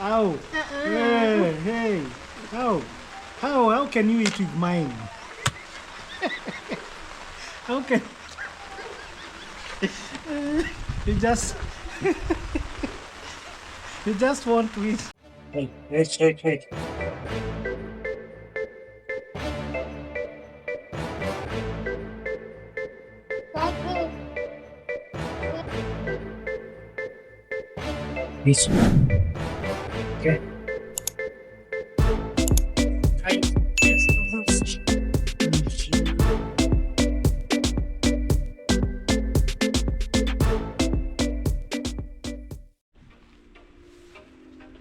Ow! Hey, hey! How? How can you eat with mine? How can you just you just want to eat? Hey, hey, hey, hey! This okay.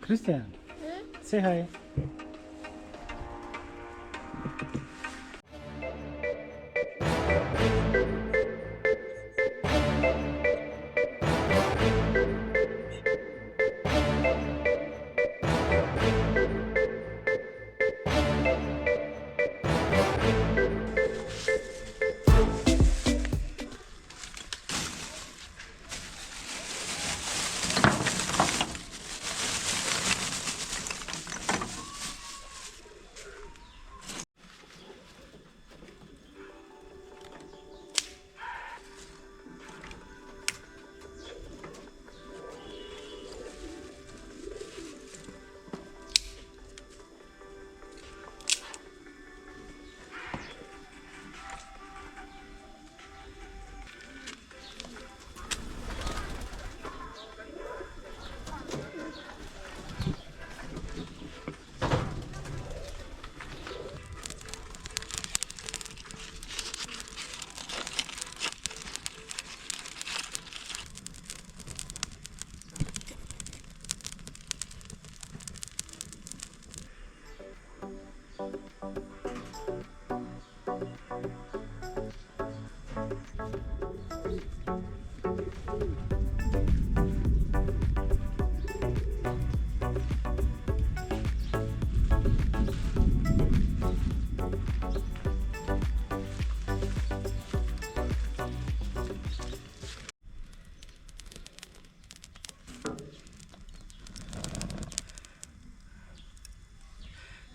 Christian, say hi.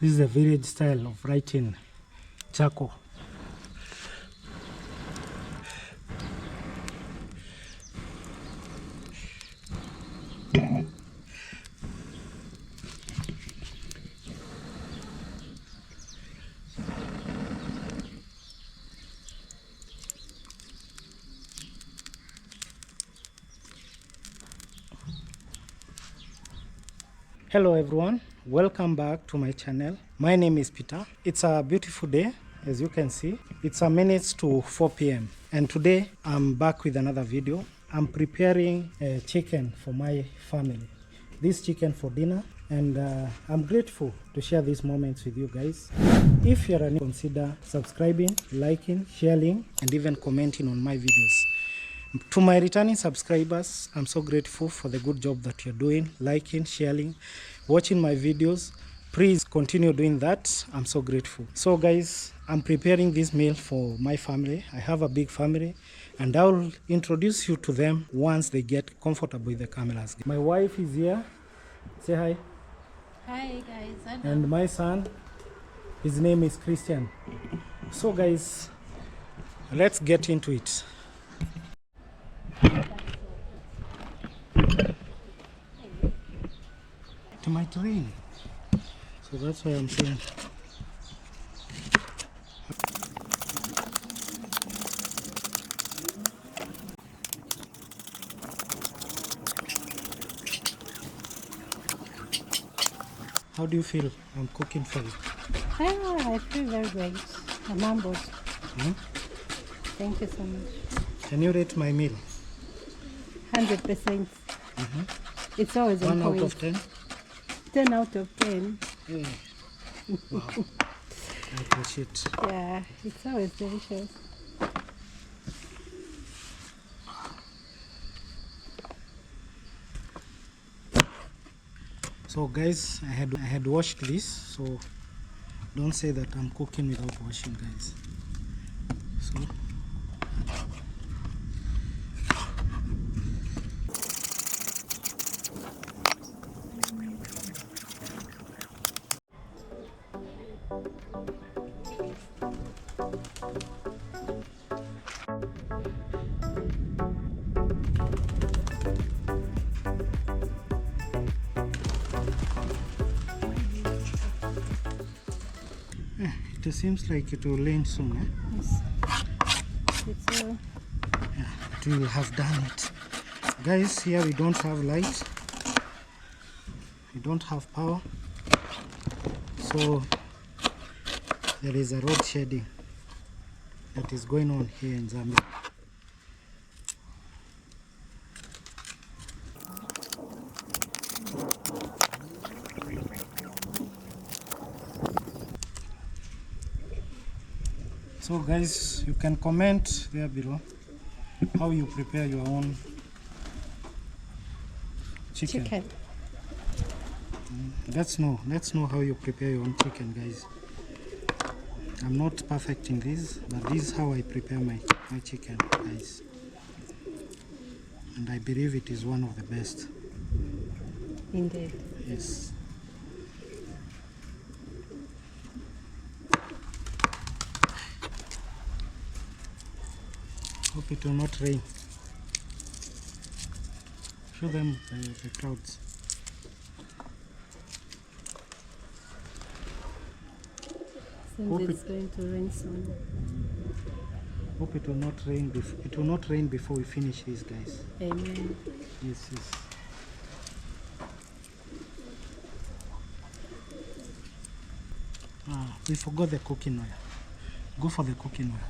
This is the village style of writing charcoal. Hello everyone, welcome back to my channel. My name is Pitah. It's a beautiful day, as you can see. It's a minutes to 4 p.m. and today I'm back with another video. I'm preparing a chicken for my family. This chicken for dinner, and I'm grateful to share these moments with you guys. If you're new, consider subscribing, liking, sharing, and even commenting on my videos. To my returning subscribers, I'm so grateful for the good job that you're doing, liking, sharing, watching my videos. Please continue doing that. I'm so grateful. So guys, I'm preparing this meal for my family. I have a big family, and I'll introduce you to them once they get comfortable with the cameras. My wife is here. Say hi. Hi guys. And my son, his name is Christian. So guys, let's get into it. It might rain, so that's why I'm saying. How do you feel I'm cooking for you? I feel very great. I'm humbled. Thank you so much. Can you rate my meal? 100%. It's always 1 on point. out of 10? 10 out of 10. Hey. Wow. I appreciate. Yeah, it's always delicious. So guys, I had washed this, so don't say that I'm cooking without washing, guys. So It seems like it will rain soon. Yes. It's Yeah, but we will have done it. Guys, here we don't have light. We don't have power. So there is a road shedding that is going on here in Zambia. So guys, you can comment there below how you prepare your own chicken. Let's know how you prepare your own chicken, guys. I'm not perfect in this, but this is how I prepare my chicken, guys. And I believe it is one of the best. Indeed. Yes. Hope it will not rain. Show them the clouds. Seems it's going to rain soon. Hope it will not rain. It will not rain before we finish this, guys. Amen. Yes, yes. We forgot the cooking oil. Go for the cooking oil.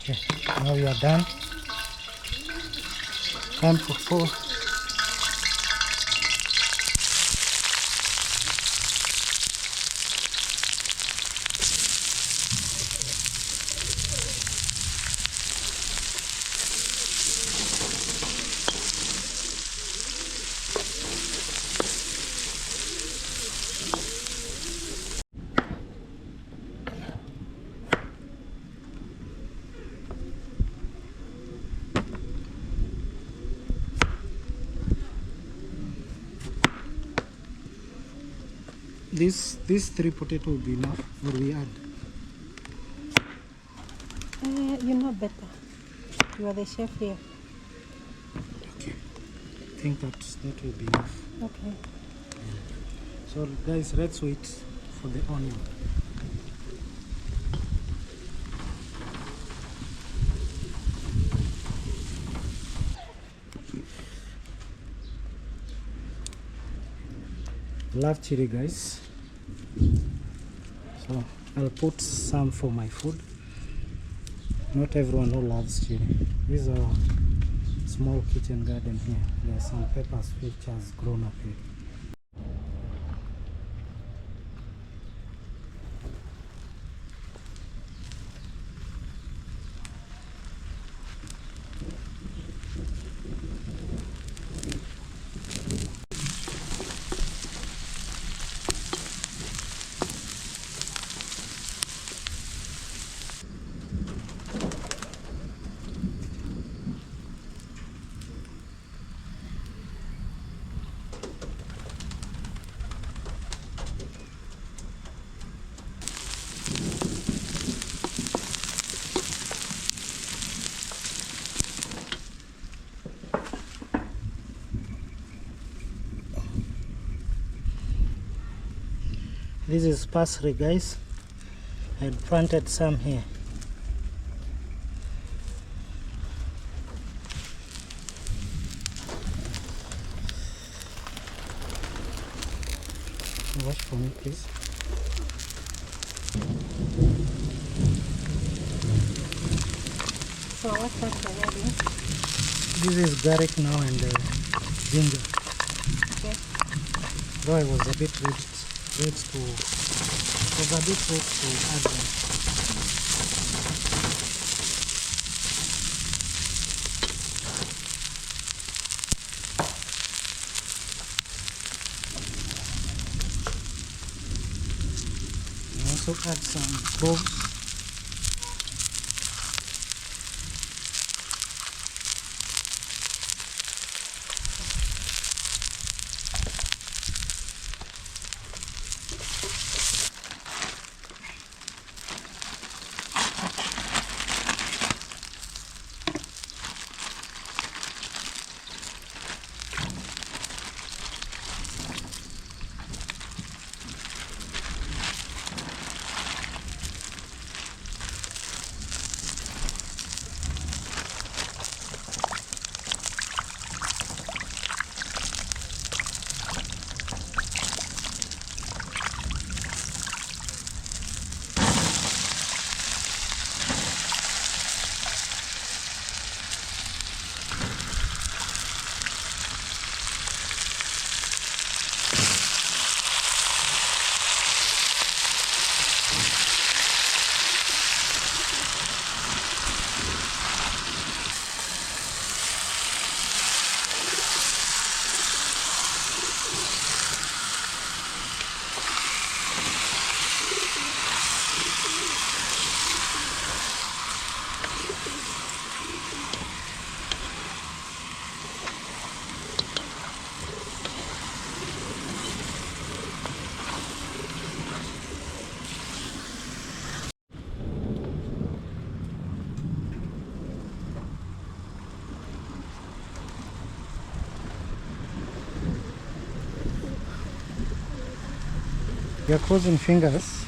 Okay, now we are done. Time for four. These three potatoes will be enough, or we add? You know better. You are the chef here. Okay, I think that will be enough. Okay. So guys, let's wait for the onion. Love chili, guys, so I'll put some for my food. Not everyone who loves chili. This is our small kitchen garden here. There are some peppers which has grown up here. This is parsley, guys. I had planted some here. Wash for me, please. So what's that you're adding? This is garlic now and ginger. Okay. Though I was a bit late to add them. I also add some cloves. We are crossing fingers.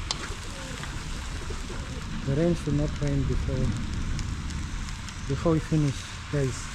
The rain should not rain before we finish, guys.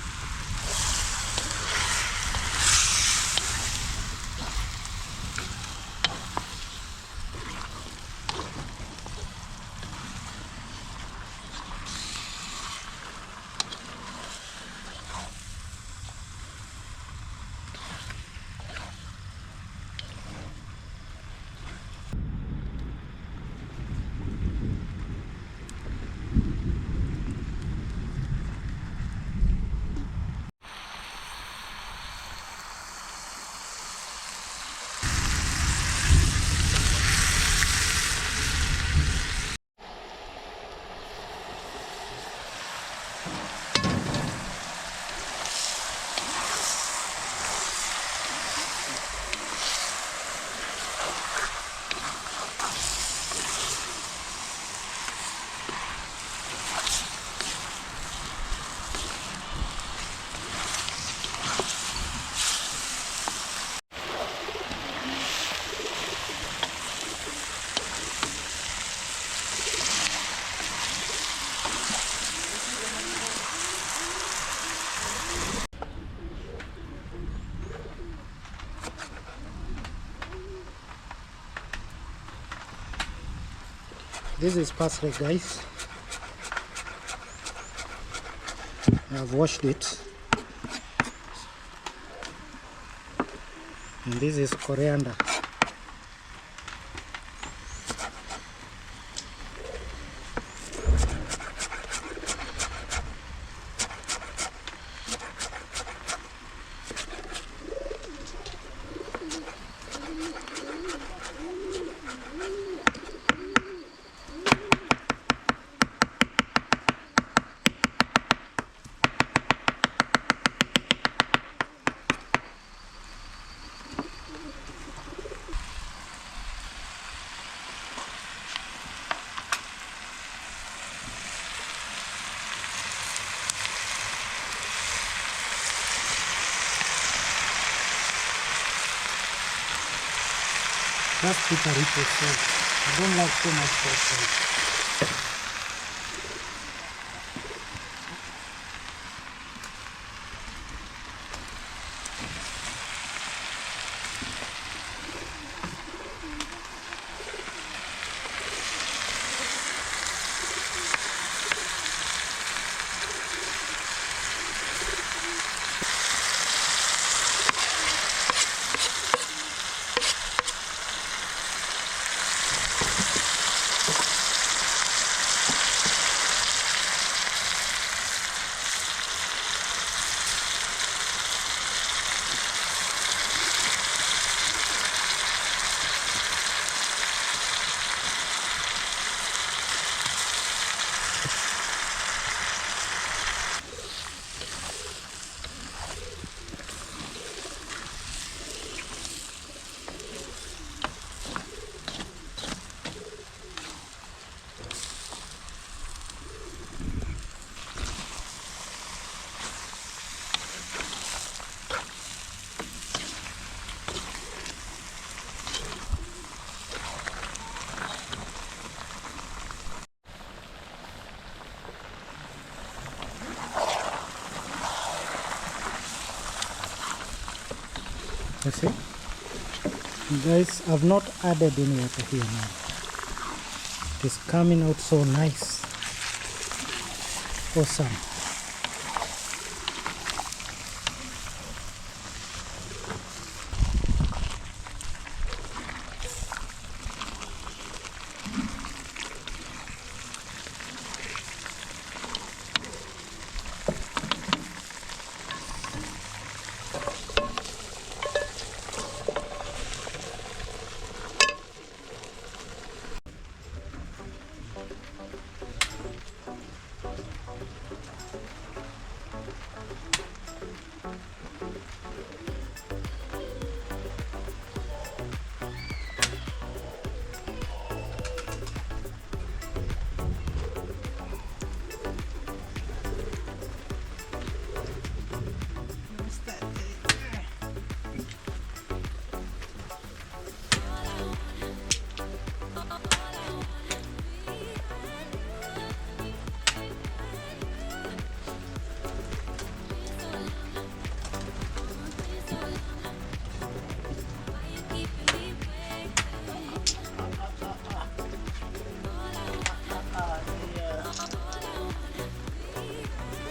This is parsley, guys. I've washed it. And this is coriander. Just put a little salt. I don't like so much salt. You see? Guys, I've not added any water here now. It is coming out so nice. Awesome.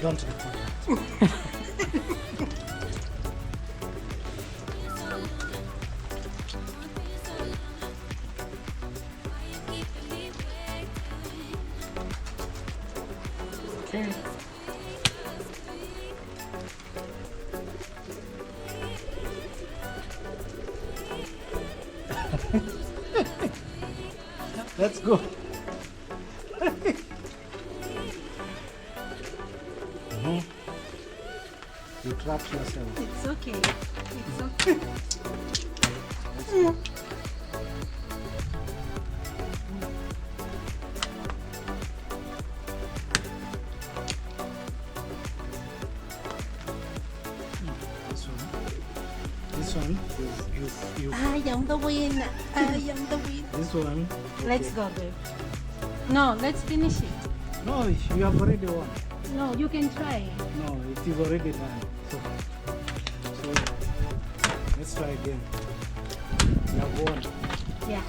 Don't record that. Okay. Let's go. You trapped yourself. It's okay. It's okay. This one you I am the winner. I am the winner. this one. Let's go, babe. No, let's finish it. No, you have already won. No, you can try. No, it is already done. So let's try again. You have won. Yeah,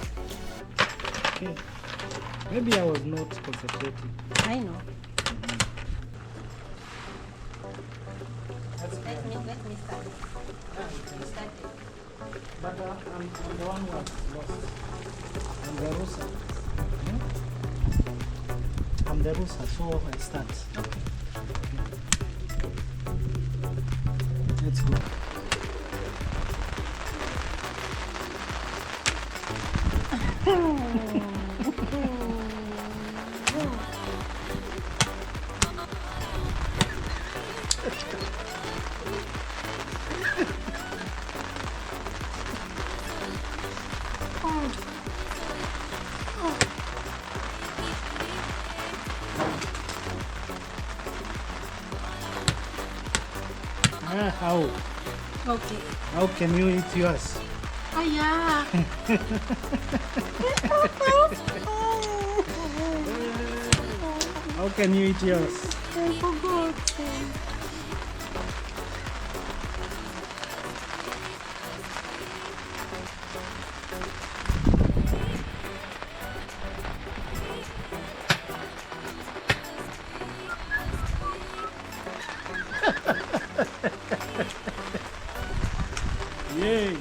Okay. Maybe I was not concentrating. I know. That's Let me start. Start it. But I'm the one who has lost. I'm the loser. I'm the loser, so I start. Okay. Let's go. How? Okay. How can you eat yours? Oh, yeah. How can you eat yours? I forgot. Yay!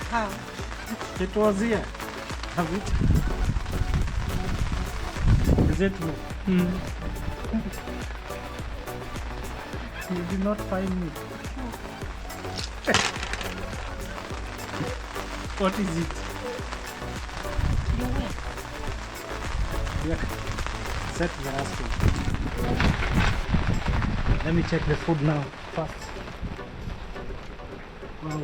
How? It was here. Have it? Is it true? You did not find me. What is it? Yeah. Set the rascal. Let me check the food now first. Wow.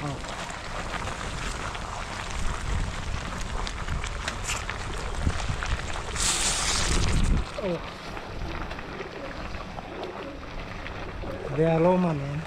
Wow. Oh. The aroma, man.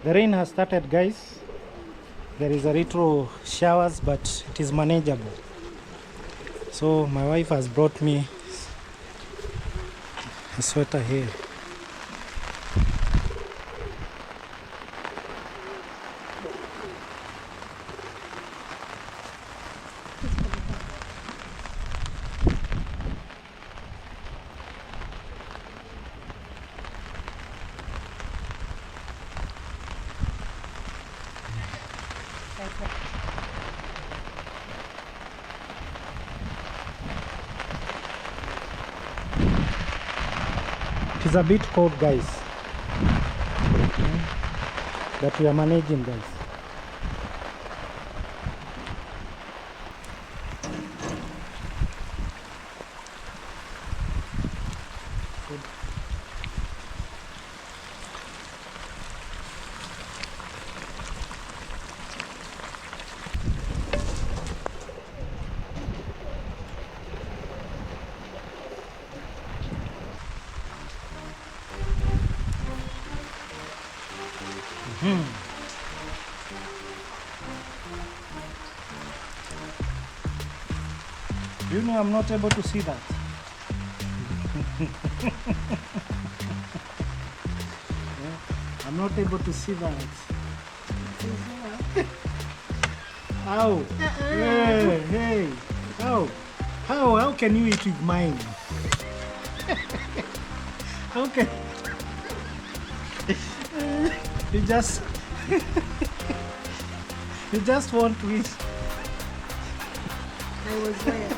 The rain has started, guys. There is a little showers, but it is manageable. So my wife has brought me a sweater here. It is a bit cold, guys, but we are managing, guys. You know I'm not able to see that. Yeah, I'm not able to see that. Ow! Hey, hey! How? How can you eat with mine? How can you just you just want to eat? I was there.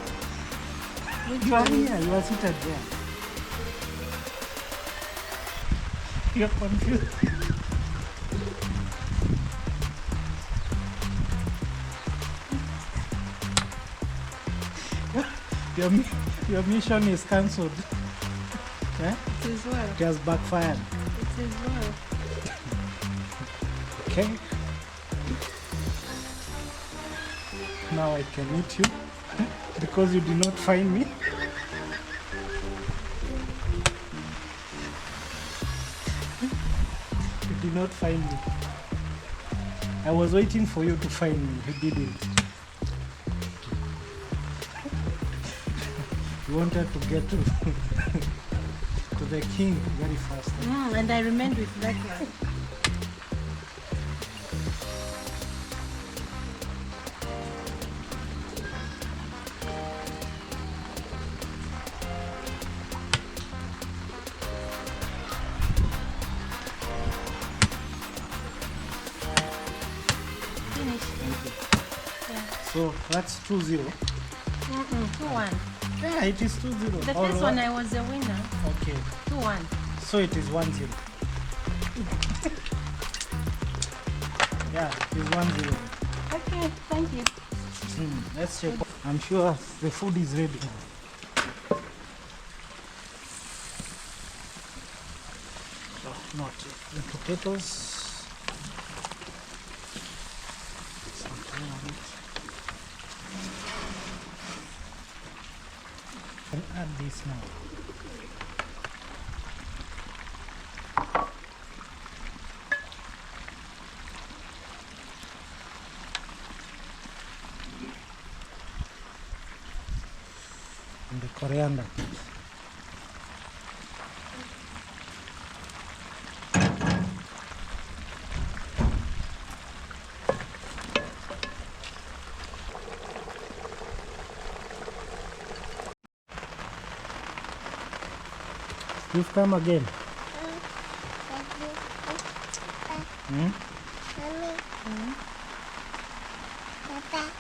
You are here, you are seated there. You are confused. Your mission is cancelled. Yeah? It is well. It has backfired. It is well. Okay. Now I can eat you because you did not find me. You did not find me. I was waiting for you to find me. You didn't. You wanted to get to to the king very fast. And I remained with that one. So that's 2-0. 2-1. Yeah, it is 2-0. The first one I was a winner. Okay. 2-1. So it is 1-0. Yeah, it is 1-0. Okay, thank you. Let's check. I'm sure the food is ready. So, not the potatoes. Something on it. I'll add this now. And the coriander. You've come again. Hmm?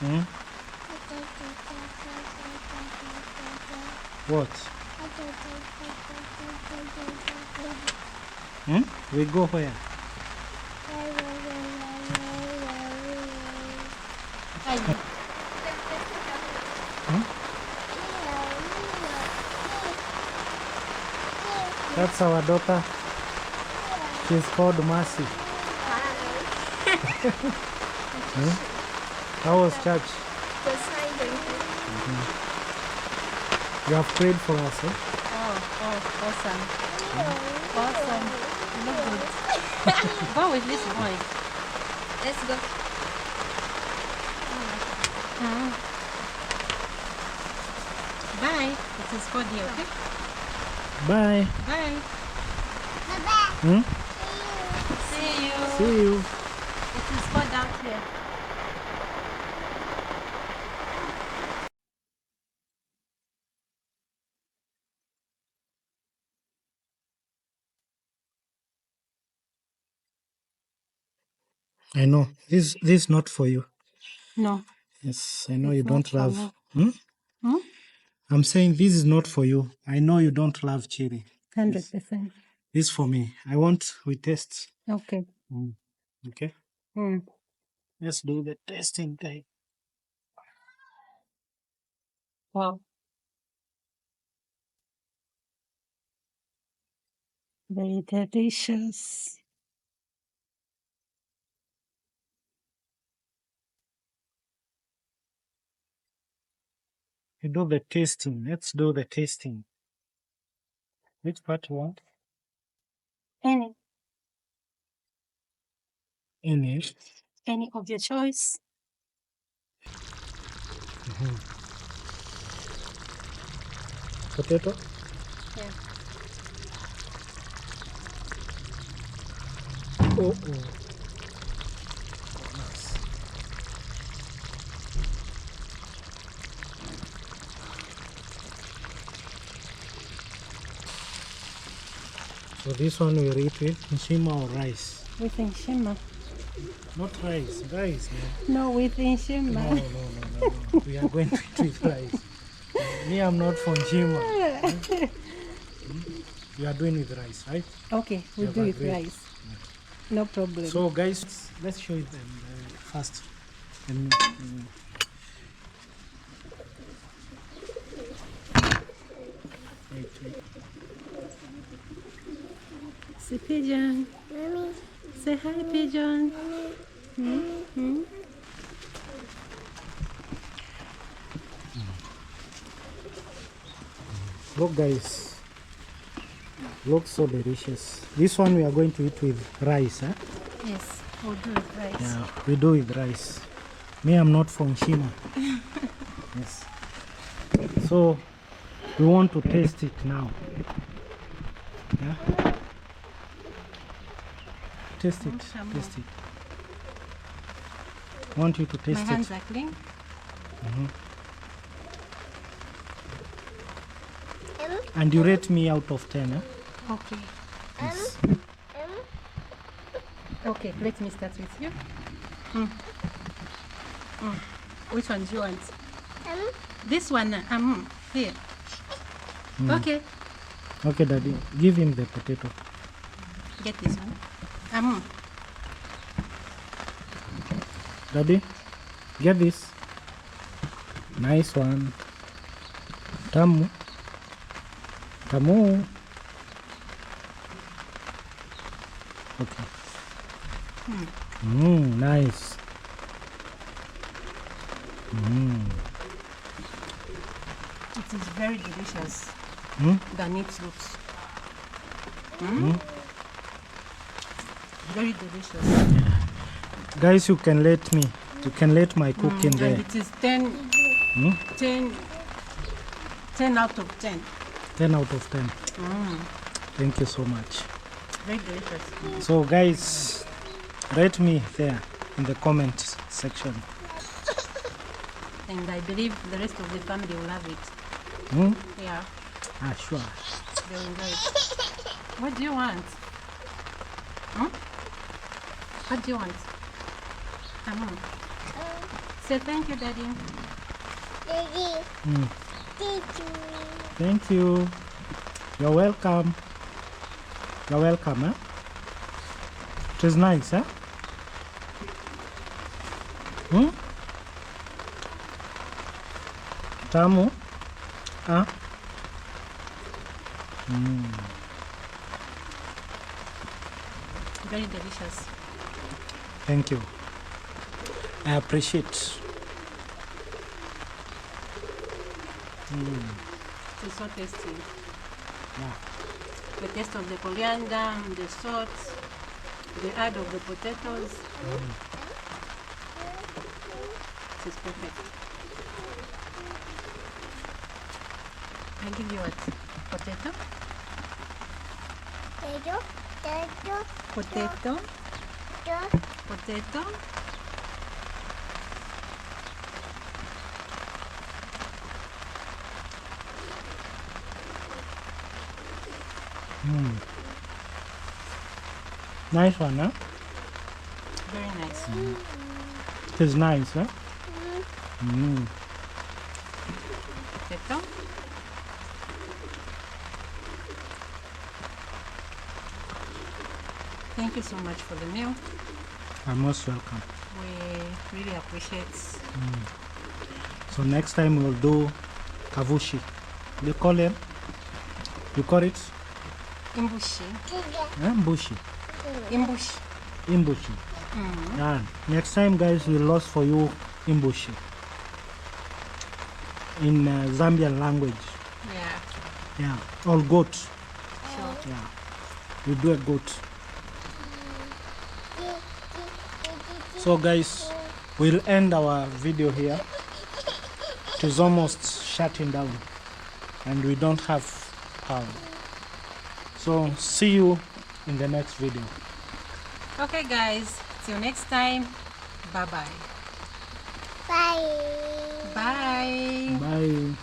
Hmm? What? Hmm? We go where? That's our daughter. She's called Mercy. How was church? You have prayed for us, eh? Awesome. Awesome. Look good. Go with this boy. Let's go. Bye. It is for you, okay? Bye. Bye. Hmm? See you. See you. It is for down here. I know. This is not for you. No. Yes, I know It's you not don't for love. me. Hmm? Hmm? I'm saying this is not for you. I know you don't love chili. 100%. This is for me. I want we test. Okay. Okay. Let's do the testing time. Wow. Very delicious. You do the tasting. Let's do the tasting. Which part you want? Any Any. of your choice. Potato? Yeah. Oh. So this one we'll eat with nshima or rice? With Nshima. Not rice, man. No, with Nshima. No. We are going to eat with rice. Me, I'm not from nshima. We are doing with rice, right? Okay, we Yeah, do with great. rice. No problem. So guys, let's show you them first. And, wait. say Pigeon. Mommy. Say hi, Pigeon. Look guys, looks so delicious. This one we are going to eat with rice, huh? Yes. We'll do it right. Yeah, we do with rice. Me, I'm not from Shima. Yes. So we want to taste it now. Yeah. Taste it. Taste it. I want you to taste My it. hands are clean. And you rate me out of 10, eh? Okay. Yes. Okay, let me start with you. Which one do you want? This one. Here. Okay. Okay, Daddy. Give him the potato. Get this one. Daddy, get this. Nice one. Tamu. Tamu. Okay. Nice. It is very delicious. Than it looks. Very delicious. Guys, you can let me. You can let my cook in there. And it is 10 out of 10. 10 out of 10. Thank you so much. Very delicious. So guys, rate me there in the comment section. And I believe the rest of the family will love it. Yeah, Sure. they'll enjoy it. What do you want? What do you want? Say thank you, Daddy. Thank you. You're welcome. You're welcome, eh? It is nice, eh? Tamu? Very delicious. Thank you. I appreciate. It's so tasty. Yeah. The taste of the coriander, the salt, the add of the potatoes. It is perfect. I give you what? Potato? Potato? Potato? Nice one, huh? Very nice. It is nice, huh? Potato? Thank you so much for the meal. You're most welcome. We really appreciate. So next time we'll do kavushi. You call it? You call it? Imbushi. Bushi. Imbushi. Imbushi. Yeah. Next time, guys, we'll lost for you imbushi in Zambian language. Yeah. Or goat. Sure. Yeah. We do a goat. So guys, we'll end our video here. It is almost shutting down and we don't have power. So see you in the next video. Okay, guys. Till next time. Bye-bye. Bye. Bye. Bye.